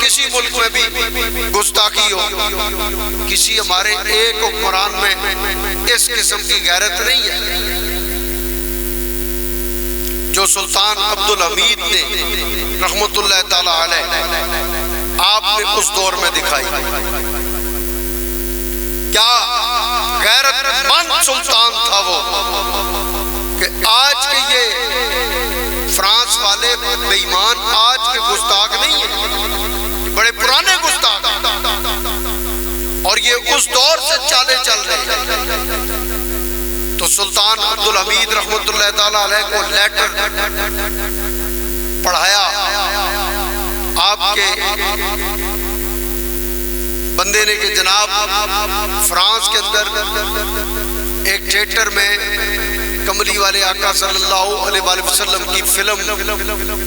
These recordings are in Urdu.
کسی ملک میں بھی گستاخی ہو، کسی ہمارے ایک حکمران میں اس قسم کی غیرت نہیں ہے جو سلطان عبدالحمید نے رحمت اللہ تعالی علیہ آپ نے اس دور میں دکھائی۔ کیا غیرت مند سلطان تھا وہ کہ آج کے یہ فرانس والے بے ایمان آج کے گستاخ نہیں ہیں، بڑے پرانے گستاخ ہیں، اور یہ اس دور سے چالے چل رہے ہیں۔ تو سلطان عبدالحمید رحمت اللہ تعالیٰ علیہ کو لیٹر پڑھایا آپ کے بندے نے کہ جناب فرانس کے اندر ایک تھیٹر میں کملی والے آقا صلی اللہ علیہ وآلہ وسلم کی فلم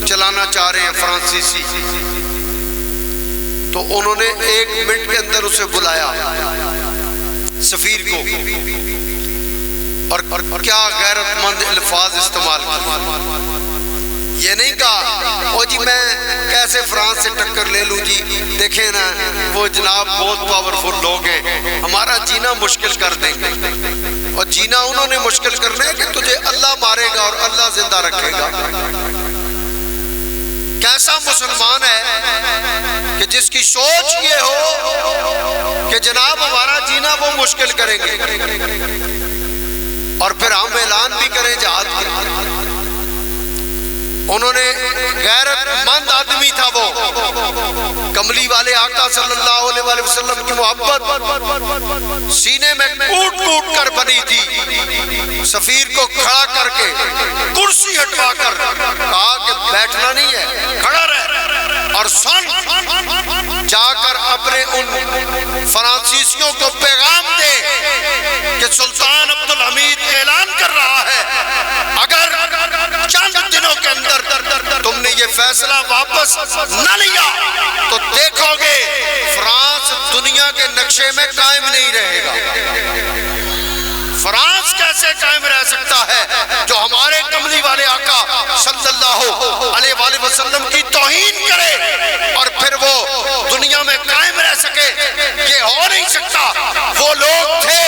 چلانا چاہ رہے ہیں فرانسیسی، تو انہوں نے 1 منٹ کے اندر اسے بلایا سفیر کو، اور کیا غیرت مند الفاظ استعمال کیا۔ یہ نہیں کہا او جی میں کیسے فرانس سے ٹکر لے لوں جی، دیکھیں نا وہ جناب بہت پاورفل لوگ ہیں، ہمارا جینا مشکل کر دیں گے۔ اور جینا انہوں نے مشکل کرنا ہے کہ تجھے اللہ مارے گا اور اللہ زندہ رکھے گا۔ کیسا مسلمان ہے کہ جس کی سوچ یہ ہو کہ جناب ہمارا جینا وہ مشکل کریں گے، اور پھر ہم اعلان بھی کریں جہاد کے۔ انہوں نے غیرت مند آدمی تھا وہ، کملی والے آقا صلی اللہ علیہ وآلہ وسلم کی محبت سینے میں کوٹ کوٹ کر بنی تھی۔ سفیر کو کھڑا کر کے کرسی ہٹوا کر کہا کہ بیٹھنا نہیں ہے، کھڑا رہ اور سن، جا کر اپنے ان فرانسیسیوں کو پیغام دے کہ سلطان عبدالحمید اعلان کر رہا ہے اگر چند دنوں کے اندر تم نے یہ فیصلہ واپس نہ لیا تو دیکھو گے فرانس دنیا کے نقشے میں قائم نہیں رہے گا۔ فرانس کیسے قائم رہ سکتا ہے جو ہمارے کملی والے آقا صلی اللہ علیہ وآلہ وسلم کی توہین کرے اور پھر وہ دنیا میں قائم رہ سکے؟ یہ ہو نہیں سکتا۔ وہ لوگ تھے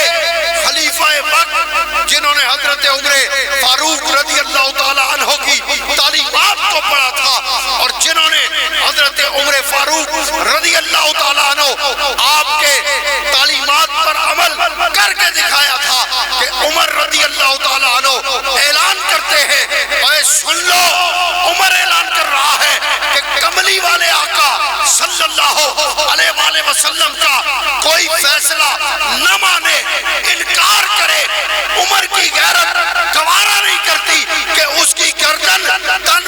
خلیفہ وقت جنہوں نے حضرت عمر فاروق رضی اللہ تعالیٰ عنہ کی تعلیمات کو پڑھا تھا، اور جنہوں نے حضرت عمر فاروق رضی اللہ تعالیٰ عنہ آپ کے تعلیمات پر عمل کر کے دکھایا تھا کہ عمر رضی اللہ تعالیٰ عنہ اعلان کرتے ہیں، اے سن لو عمر اعلان کر رہا ہے کہ کملی والے آقا صلی اللہ علیہ وآلہ وسلم کا کوئی فیصلہ نہ مانے، انکار کرے، عمر کی غیرت گوارا نہیں کرتی کہ اس کی گردن تن